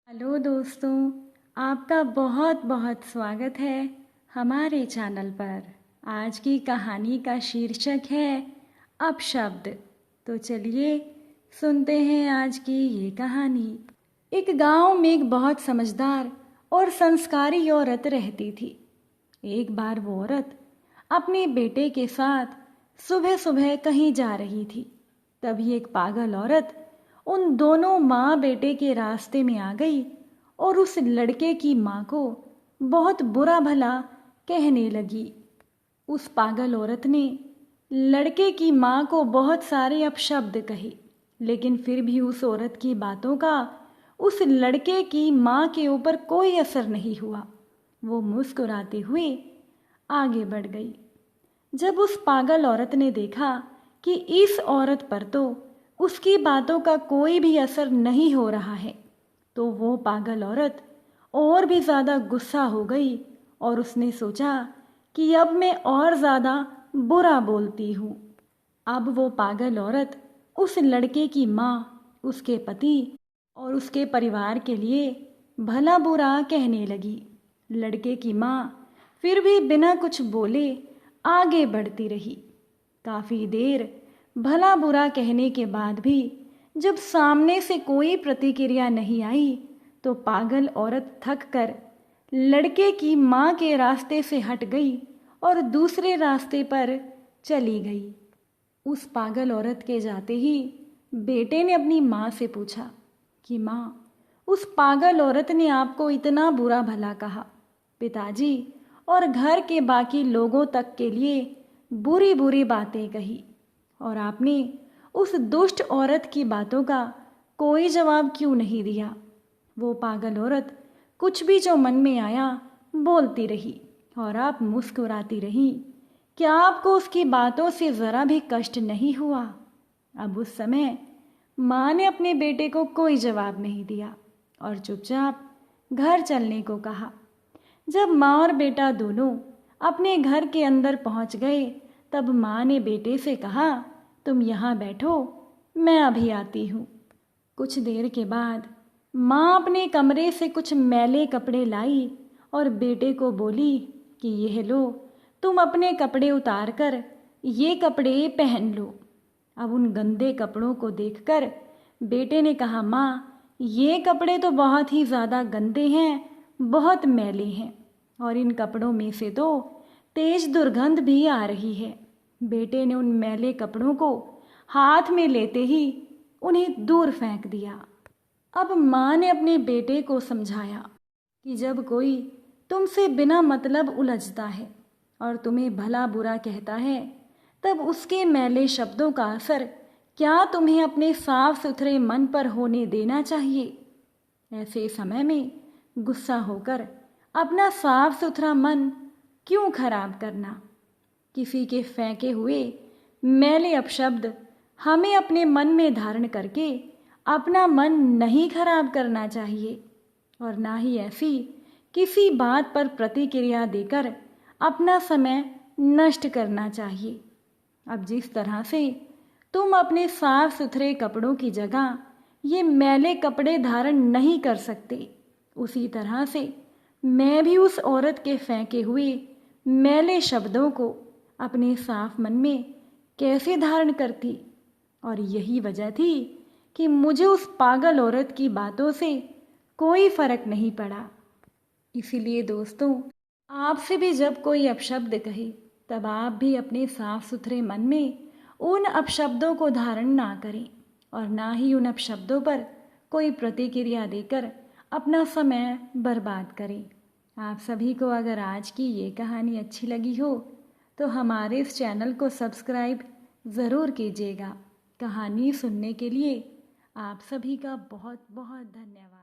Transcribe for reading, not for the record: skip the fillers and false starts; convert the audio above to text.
Hello दोस्तों, आपका बहुत बहुत स्वागत है हमारे चैनल पर। आज की कहानी का शीर्षक है अपशब्द। तो चलिए सुनते हैं आज की ये कहानी। एक गांव में एक बहुत समझदार और संस्कारी औरत रहती थी। एक बार वो औरत अपने बेटे के साथ सुबह सुबह कहीं जा रही थी। तभी एक पागल औरत उन दोनों माँ बेटे के रास्ते में आ गई और उस लड़के की माँ को बहुत बुरा भला कहने लगी। उस पागल औरत ने लड़के की माँ को बहुत सारे अपशब्द कहे, लेकिन फिर भी उस औरत की बातों का उस लड़के की माँ के ऊपर कोई असर नहीं हुआ। वो मुस्कुराते हुए आगे बढ़ गई। जब उस पागल औरत ने देखा कि इस औरत पर तो उसकी बातों का कोई भी असर नहीं हो रहा है, तो वो पागल औरत और भी ज़्यादा गुस्सा हो गई और उसने सोचा कि अब मैं और ज़्यादा बुरा बोलती हूँ। अब वो पागल औरत उस लड़के की माँ, उसके पति और उसके परिवार के लिए भला बुरा कहने लगी। लड़के की माँ फिर भी बिना कुछ बोले आगे बढ़ती रही। काफ़ी देर भला बुरा कहने के बाद भी जब सामने से कोई प्रतिक्रिया नहीं आई, तो पागल औरत थक कर लड़के की माँ के रास्ते से हट गई और दूसरे रास्ते पर चली गई। उस पागल औरत के जाते ही बेटे ने अपनी माँ से पूछा कि माँ, उस पागल औरत ने आपको इतना बुरा भला कहा, पिताजी और घर के बाकी लोगों तक के लिए बुरी बुरी बातें कही, और आपने उस दुष्ट औरत की बातों का कोई जवाब क्यों नहीं दिया? वो पागल औरत कुछ भी जो मन में आया बोलती रही और आप मुस्कुराती रही। क्या आपको उसकी बातों से ज़रा भी कष्ट नहीं हुआ? अब उस समय माँ ने अपने बेटे को कोई जवाब नहीं दिया और चुपचाप घर चलने को कहा। जब माँ और बेटा दोनों अपने घर के अंदर पहुँच गए, तब माँ ने बेटे से कहा, तुम यहाँ बैठो, मैं अभी आती हूँ। कुछ देर के बाद माँ अपने कमरे से कुछ मैले कपड़े लाई और बेटे को बोली कि यह लो, तुम अपने कपड़े उतार कर ये कपड़े पहन लो। अब उन गंदे कपड़ों को देखकर बेटे ने कहा, माँ, ये कपड़े तो बहुत ही ज़्यादा गंदे हैं, बहुत मैले हैं, और इन कपड़ों में से तो तेज दुर्गंध भी आ रही है। बेटे ने उन मैले कपड़ों को हाथ में लेते ही उन्हें दूर फेंक दिया। अब माँ ने अपने बेटे को समझाया कि जब कोई तुमसे बिना मतलब उलझता है और तुम्हें भला बुरा कहता है, तब उसके मैले शब्दों का असर क्या तुम्हें अपने साफ सुथरे मन पर होने देना चाहिए? ऐसे समय में गुस्सा होकर अपना साफ सुथरा मन क्यों खराब करना? किसी के फेंके हुए मैले अपशब्द हमें अपने मन में धारण करके अपना मन नहीं खराब करना चाहिए, और ना ही ऐसी किसी बात पर प्रतिक्रिया देकर अपना समय नष्ट करना चाहिए। अब जिस तरह से तुम अपने साफ सुथरे कपड़ों की जगह ये मैले कपड़े धारण नहीं कर सकते, उसी तरह से मैं भी उस औरत के फेंके हुए मैले शब्दों को अपने साफ मन में कैसे धारण करती। और यही वजह थी कि मुझे उस पागल औरत की बातों से कोई फर्क नहीं पड़ा। इसीलिए दोस्तों, आपसे भी जब कोई अपशब्द कहे, तब आप भी अपने साफ सुथरे मन में उन अपशब्दों को धारण ना करें और ना ही उन अपशब्दों पर कोई प्रतिक्रिया देकर अपना समय बर्बाद करें। आप सभी को अगर आज की ये कहानी अच्छी लगी हो, तो हमारे इस चैनल को सब्सक्राइब ज़रूर कीजिएगा। कहानी सुनने के लिए आप सभी का बहुत बहुत धन्यवाद।